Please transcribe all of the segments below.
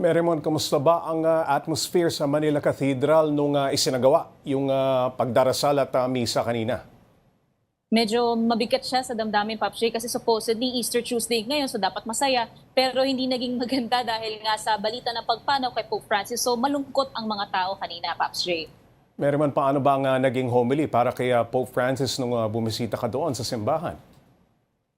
Merrimon, kamusta ba ang atmosphere sa Manila Cathedral nung isinagawa yung pagdarasal at misa kanina? Medyo mabigat siya sa damdamin, Pops Jay, kasi supposedly Easter Tuesday ngayon, so dapat masaya. Pero hindi naging maganda dahil nga sa balita ng pagpanaw kay Pope Francis. So malungkot ang mga tao kanina, Pops Jay. Merrimon, paano ba ang naging homily para kay Pope Francis nung bumisita ka doon sa simbahan?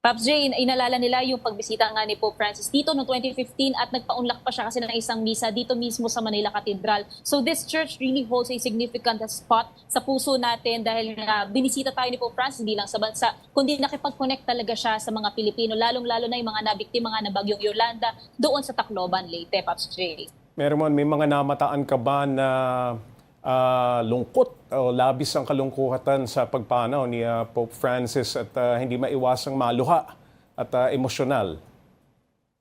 Pops Jay, inalala nila yung pagbisita nga ni Pope Francis dito noong 2015 at nagpaunlak pa siya kasi ng isang misa dito mismo sa Manila Cathedral. So this church really holds a significant spot sa puso natin dahil binisita tayo ni Pope Francis hindi lang sa bansa, kundi nakipag-connect talaga siya sa mga Pilipino, lalong-lalo na yung mga nabiktima nga ng bagyong Yolanda doon sa Tacloban, Leyte, Pops Jay. Merrimon, may mga namataan ka ba na lungkot o labis ang kalungkutan sa pagpanaw ni Pope Francis at hindi maiwasang maluha at emosyonal?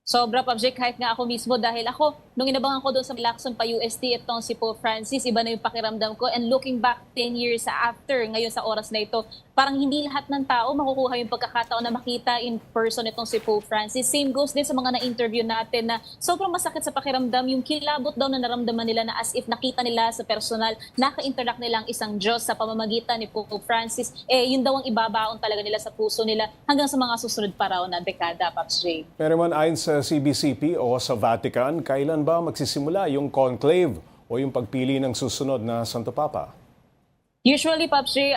Sobra, Pops Jay, kahit nga ako mismo dahil ako, nung inabangan ko doon sa Lacson pa UST itong si Pope Francis, iba na yung pakiramdam ko. And looking back 10 years after, ngayon sa oras na ito, parang hindi lahat ng tao makukuha yung pagkakataon na makita in person itong si Pope Francis. Same goes din sa mga na-interview natin na sobrang masakit sa pakiramdam, yung kilabot daw na naramdaman nila na as if nakita nila sa personal, naka-interact nila ang isang Diyos sa pamamagitan ni Pope Francis. Yun daw ang ibabaon talaga nila sa puso nila hanggang sa mga susunod pa raw na dekada, Pops Jay. Merrimon, ayon sa CBCP o sa Vatican, kailan ba magsisimula yung conclave o yung pagpili ng susunod na Santo Papa? Usually, Pops Jay,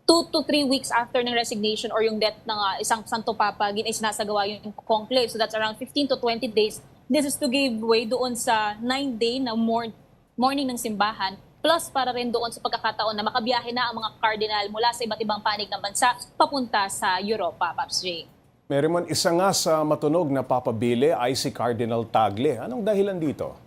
2 to 3 weeks after ng resignation or yung death ng isang Santo Papa, sinasagawa yung conclave. So that's around 15 to 20 days. This is to give way doon sa 9-day na morning ng simbahan, plus para rin doon sa pagkakataon na makabiyahe na ang mga cardinal mula sa iba't ibang panig ng bansa papunta sa Europa, Pops Jay. Merrimon, isa nga sa matunog na papabili ay si Cardinal Tagle. Anong dahilan dito?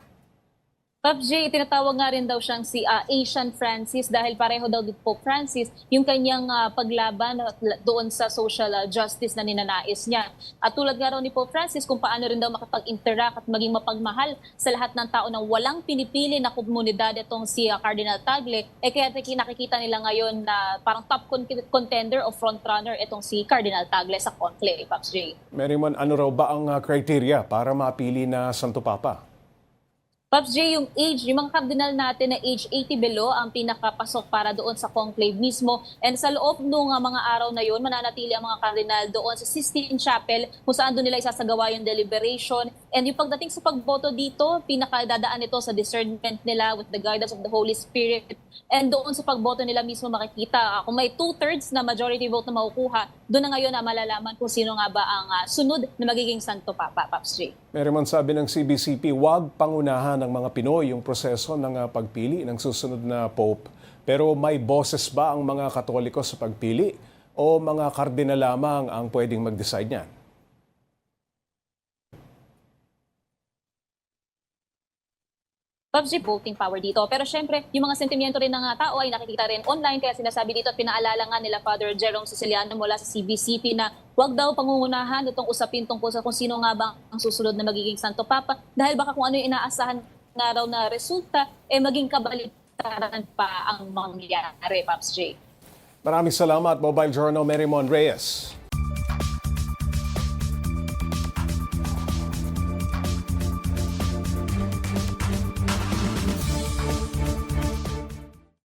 Pops Jay, tinatawag nga rin daw siyang si Asian Francis dahil pareho daw din Pope Francis yung kanyang paglaban doon sa social justice na ninanais niya. At tulad nga raw ni Pope Francis kung paano rin daw makapag-interact at maging mapagmahal sa lahat ng tao na walang pinipili na komunidad itong si Cardinal Tagle, kaya nakikita nila ngayon na parang top contender o frontrunner itong si Cardinal Tagle sa conclave, Pops Jay. Merrimon, ano raw ba ang criteria para mapili na Santo Papa? Pops Jay, yung age, yung mga kardinal natin na age 80 below ang pinakapasok para doon sa conclave mismo. And sa loob ng mga araw na yun, mananatili ang mga kardinal doon sa Sistine Chapel kung saan doon nila isasagawa yung deliberation. And yung pagdating sa pagboto dito, pinakadadaan ito sa discernment nila with the guidance of the Holy Spirit. And doon sa pagboto nila mismo makikita kung may 2/3 na majority vote na makukuha, doon na ngayon na malalaman kung sino nga ba ang sunod na magiging Santo Papa, Pops Jay. Merrimon, sabi ng CBCP, huwag pangunahan ng mga Pinoy yung proseso ng pagpili ng susunod na Pope. Pero may boses ba ang mga Katoliko sa pagpili o mga kardinal lamang ang pwedeng mag-decide niyan? Pops Jay, voting power dito. Pero syempre, yung mga sentimiento rin ng tao ay nakikita rin online. Kaya sinasabi dito at pinaalala nga nila Father Jerome Siciliano mula sa CBCP na huwag daw pangungunahan itong usapin tungkol sa kung sino nga ba ang susunod na magiging Santo Papa. Dahil baka kung ano yung inaasahan nga raw na resulta, maging kabaliktaran pa ang mangyayari, Pops Jay. Maraming salamat, Mobile Journal Merrimon Reyes.